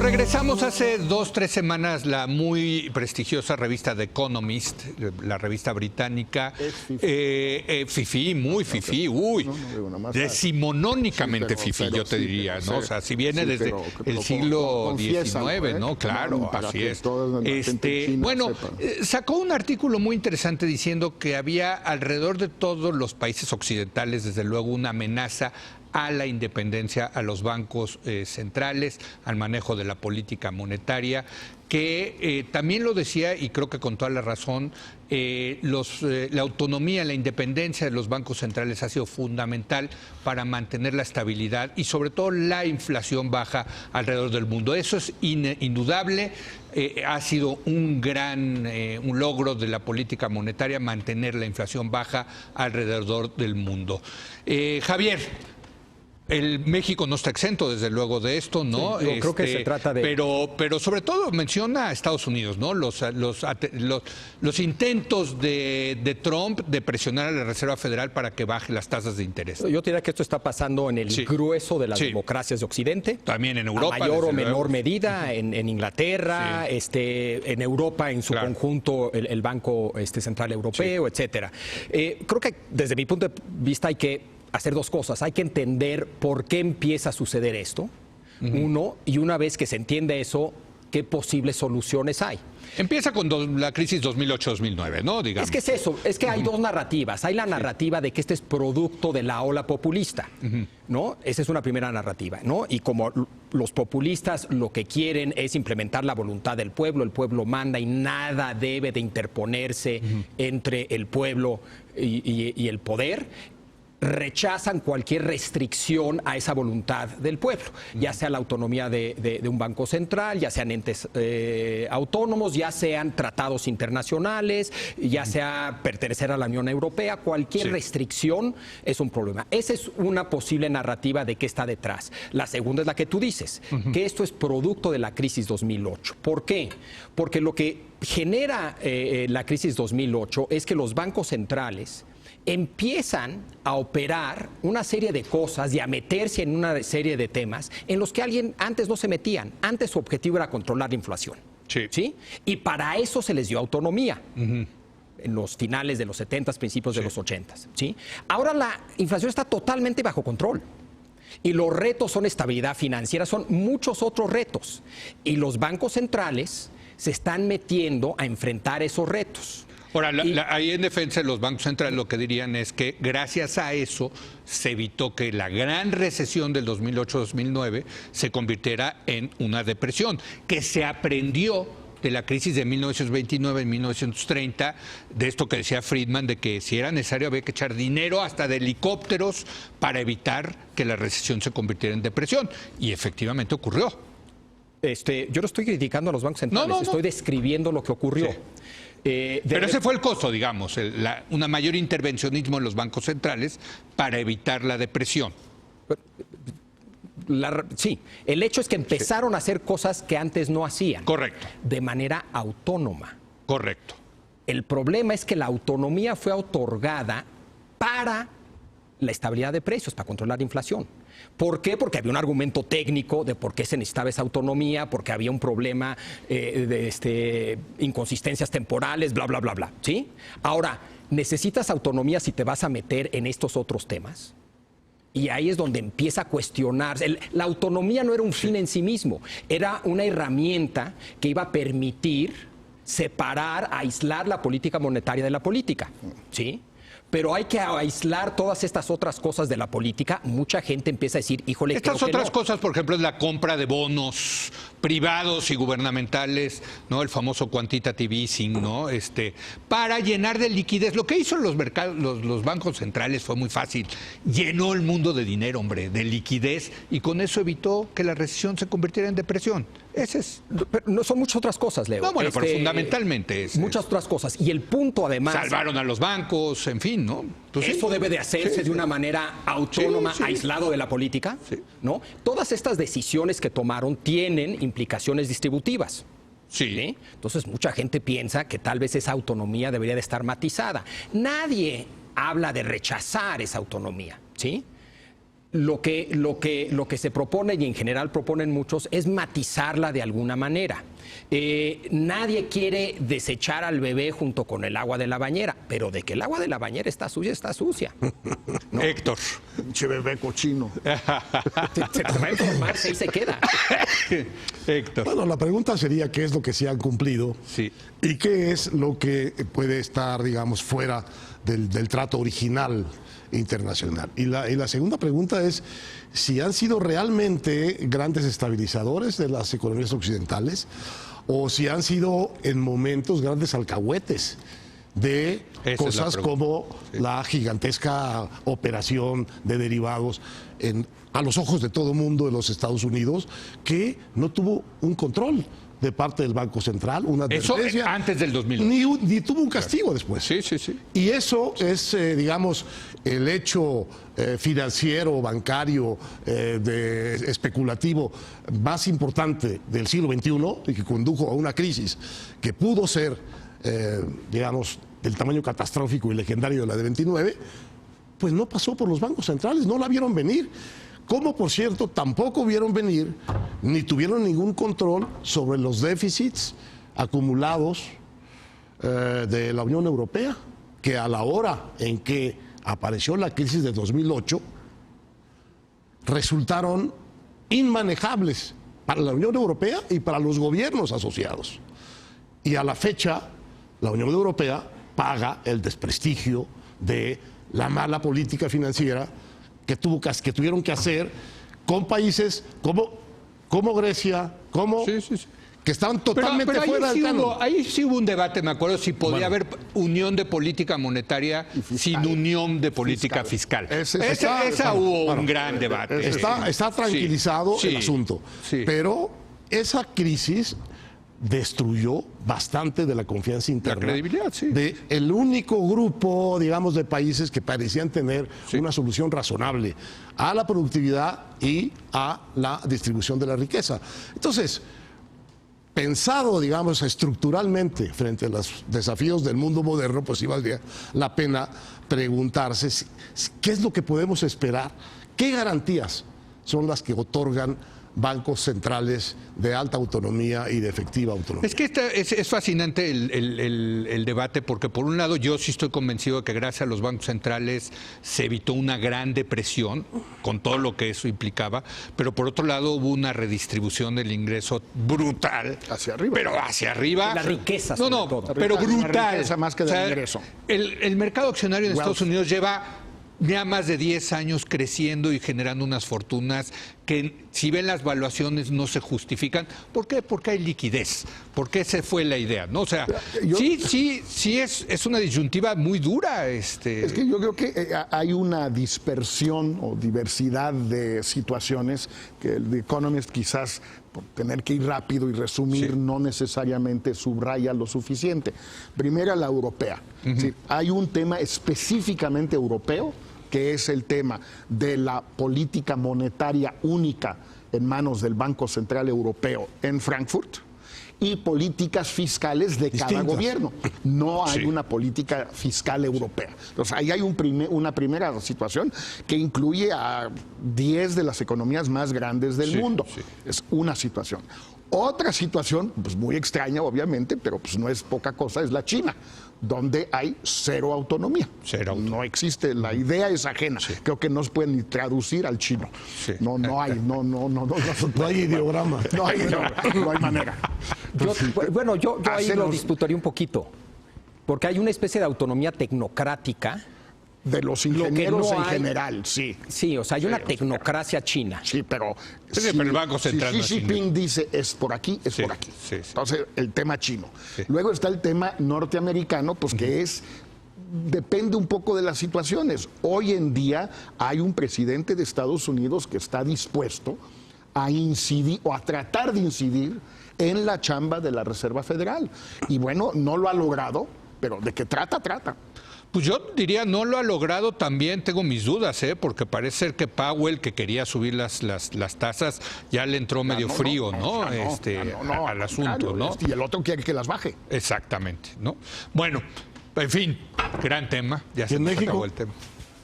Regresamos hace 2-3 semanas. La muy prestigiosa revista The Economist, la revista británica, fifí, muy fifí, decimonónicamente fifí, yo te diría, ¿no? O sea, si viene desde el siglo XIX, ¿no? Claro, así es. Bueno, sacó un artículo muy interesante diciendo que había alrededor de todos los países occidentales, desde luego, una amenaza a la independencia, a los bancos centrales, al manejo de la política monetaria, que también lo decía, y creo que con toda la razón, la autonomía, la independencia de los bancos centrales ha sido fundamental para mantener la estabilidad y sobre todo la inflación baja alrededor del mundo. Eso es indudable, ha sido un logro de la política monetaria mantener la inflación baja alrededor del mundo. Javier, México no está exento, desde luego, de esto, ¿no? Sí, yo creo que se trata de... Pero sobre todo menciona a Estados Unidos, ¿no? Los intentos de Trump de presionar a la Reserva Federal para que baje las tasas de interés. Yo diría que esto está pasando en el grueso de las democracias de Occidente. También en Europa. A mayor o menor medida, en Inglaterra, en Europa en su conjunto, el Banco Central Europeo, etcétera. Creo que desde mi punto de vista hay que hacer dos cosas. Hay que entender por qué empieza a suceder esto, uno, y una vez que se entiende eso, qué posibles soluciones hay. Empieza con la crisis 2008-2009, ¿no? Digamos. Es que es eso, es que hay dos narrativas. Hay la narrativa de que este es producto de la ola populista, ¿no? Esa es una primera narrativa, ¿no? Y como los populistas lo que quieren es implementar la voluntad del pueblo, el pueblo manda y nada debe de interponerse entre el pueblo y el poder, rechazan cualquier restricción a esa voluntad del pueblo, ya sea la autonomía de un banco central, ya sean entes autónomos, ya sean tratados internacionales, ya sea pertenecer a la Unión Europea. Cualquier restricción es un problema. Esa es una posible narrativa de qué está detrás. La segunda es la que tú dices, que esto es producto de la crisis 2008. ¿Por qué? Porque lo que genera la crisis 2008 es que los bancos centrales empiezan a operar una serie de cosas y a meterse en una serie de temas en los que antes no se metían. Antes su objetivo era controlar la inflación. ¿Sí? Y para eso se les dio autonomía. En los finales de los 70, principios de los 80. ¿Sí? Ahora la inflación está totalmente bajo control. Y los retos son estabilidad financiera, son muchos otros retos. Y los bancos centrales se están metiendo a enfrentar esos retos. Ahora, ahí en defensa de los bancos centrales lo que dirían es que gracias a eso se evitó que la gran recesión del 2008-2009 se convirtiera en una depresión, que se aprendió de la crisis de 1929 en 1930, de esto que decía Friedman, de que si era necesario había que echar dinero hasta de helicópteros para evitar que la recesión se convirtiera en depresión. Y efectivamente ocurrió. Yo no estoy criticando a los bancos centrales, estoy describiendo lo que ocurrió. Pero ese fue el costo, digamos, una mayor intervencionismo en los bancos centrales para evitar la depresión. Sí, el hecho es que empezaron a hacer cosas que antes no hacían. Correcto. De manera autónoma. Correcto. El problema es que la autonomía fue otorgada para la estabilidad de precios, para controlar la inflación. ¿Por qué? Porque había un argumento técnico de por qué se necesitaba esa autonomía, porque había un problema de inconsistencias temporales, bla, bla, bla, bla. ¿Sí? Ahora, ¿necesitas autonomía si te vas a meter en estos otros temas? Y ahí es donde empieza a cuestionarse. La autonomía no era un fin en sí mismo, era una herramienta que iba a permitir separar, aislar la política monetaria de la política. ¿Sí? Pero hay que aislar todas estas otras cosas de la política. Mucha gente empieza a decir, híjole, estas otras cosas, por ejemplo, es la compra de bonos privados y gubernamentales, ¿no? El famoso quantitative easing, ¿no? Para llenar de liquidez. Lo que hizo los mercados, los bancos centrales fue muy fácil. Llenó el mundo de dinero, hombre, de liquidez, y con eso evitó que la recesión se convirtiera en depresión. Ese es. Pero no son muchas otras cosas, Leo. No, bueno, pero fundamentalmente es. Muchas otras cosas. Y el punto, además. Salvaron a los bancos, en fin, ¿no? Pues eso debe de hacerse de una manera autónoma, aislado de la política, ¿no? Todas estas decisiones que tomaron tienen implicaciones distributivas. ¿Sí? Entonces, mucha gente piensa que tal vez esa autonomía debería de estar matizada. Nadie habla de rechazar esa autonomía, ¿sí? Lo que se propone, y en general proponen muchos, es matizarla de alguna manera. Nadie quiere desechar al bebé junto con el agua de la bañera, pero de que el agua de la bañera está sucia, está sucia. ¿No? Héctor. Pinche bebé cochino. Se va a informarse y se queda. Héctor. Bueno, la pregunta sería qué es lo que se han cumplido y qué es lo que puede estar, digamos, fuera del trato original internacional. Y la segunda pregunta es si han sido realmente grandes estabilizadores de las economías occidentales o si han sido en momentos grandes alcahuetes de cosas como la gigantesca operación de derivados a los ojos de todo el mundo en los Estados Unidos, que no tuvo un control de parte del Banco Central, una advertencia. Eso antes del 2002. Ni tuvo un castigo después. Sí. Y eso es, digamos, el hecho financiero, bancario, especulativo más importante del siglo XXI y que condujo a una crisis que pudo ser, digamos, del tamaño catastrófico y legendario de la de 29, pues no pasó por los bancos centrales, no la vieron venir. Como, por cierto, tampoco vieron venir ni tuvieron ningún control sobre los déficits acumulados de la Unión Europea, que a la hora en que apareció la crisis de 2008 resultaron inmanejables para la Unión Europea y para los gobiernos asociados. Y a la fecha, la Unión Europea paga el desprestigio de la mala política financiera que tuvieron que hacer con países como Grecia, que estaban totalmente pero fuera del canon. Ahí sí hubo un debate, me acuerdo, si podía haber unión de política monetaria sin unión de política fiscal. Esa hubo un gran debate. Está tranquilizado el asunto, pero esa crisis destruyó bastante de la confianza interna. La credibilidad, de el único grupo, digamos, de países que parecían tener una solución razonable a la productividad y a la distribución de la riqueza. Entonces, pensado, digamos, estructuralmente frente a los desafíos del mundo moderno, pues sí valdría la pena preguntarse qué es lo que podemos esperar, qué garantías son las que otorgan bancos centrales de alta autonomía y de efectiva autonomía. Es que es fascinante el debate, porque por un lado yo sí estoy convencido de que gracias a los bancos centrales se evitó una gran depresión, con todo lo que eso implicaba, pero por otro lado hubo una redistribución del ingreso brutal. Hacia arriba. Pero hacia arriba. La riqueza, pero brutal. La riqueza más que del ingreso. El mercado accionario en Estados Unidos lleva ya más de 10 años creciendo y generando unas fortunas que, si ven las valuaciones, no se justifican. ¿Por qué? Porque hay liquidez. Porque esa fue la idea, ¿no? O sea, sí es una disyuntiva muy dura. Es que yo creo que hay una dispersión o diversidad de situaciones que el The Economist, quizás por tener que ir rápido y resumir, no necesariamente subraya lo suficiente. Primera, la europea. ¿Sí? Hay un tema específicamente europeo, que es el tema de la política monetaria única en manos del Banco Central Europeo en Frankfurt y políticas fiscales de cada gobierno. No hay una política fiscal europea. Entonces, ahí hay una primera situación que incluye a 10 de las economías más grandes del mundo. Es una situación. Otra situación, pues muy extraña obviamente, pero pues no es poca cosa, es la China, donde hay cero autonomía. No existe, la idea es ajena. Creo que no se puede ni traducir al chino. No hay ideograma. No hay manera. Yo ahí lo disputaría un poquito, porque hay una especie de autonomía tecnocrática. De los ingenieros en general, sí. Sí, o sea, hay una tecnocracia china. Sí, pero el Banco Central si Xi Jinping dice es por aquí, es por aquí. Entonces, el tema chino. Luego está el tema norteamericano, pues que depende un poco de las situaciones. Hoy en día hay un presidente de Estados Unidos que está dispuesto a incidir o a tratar de incidir en la chamba de la Reserva Federal. Y bueno, no lo ha logrado, pero de qué trata. Pues yo diría, no lo ha logrado también, tengo mis dudas, porque parece ser que Powell, que quería subir las tasas, ya le entró medio frío, ¿no? Al asunto, ¿no? Y el otro quiere que las baje. Exactamente, ¿no? Bueno, en fin, gran tema, ya se nos acabó el tema.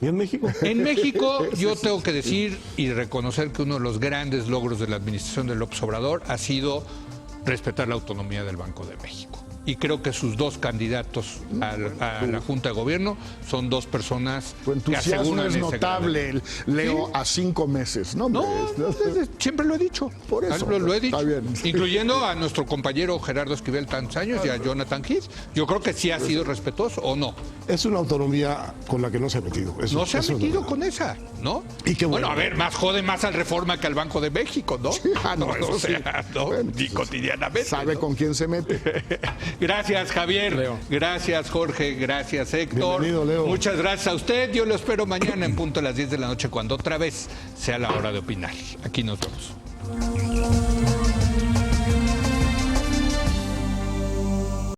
¿Y en México? En México yo tengo que decir y reconocer que uno de los grandes logros de la administración de López Obrador ha sido respetar la autonomía del Banco de México. Y creo que sus dos candidatos a la Junta de Gobierno son dos personas que aseguran es notable, Leo, a 5 meses. No, siempre lo he dicho. Por eso. Lo he dicho. Está bien. Incluyendo a nuestro compañero Gerardo Esquivel tantos años y a Jonathan Heath. Yo creo que sí ha sido respetuoso, ¿o no? Es una autonomía con la que no se ha metido. No se ha metido con esa, ¿no? Y qué bueno. A ver, más jode más al Reforma que al Banco de México, ¿no? Sí, O sea, ¿no? Bueno, Ni cotidianamente. Sabe con quién se mete. Gracias, Javier. Leo. Gracias, Jorge. Gracias, Héctor. Bienvenido, Leo. Muchas gracias a usted. Yo lo espero mañana en punto a las 10 de la noche, cuando otra vez sea la hora de opinar. Aquí nos vemos.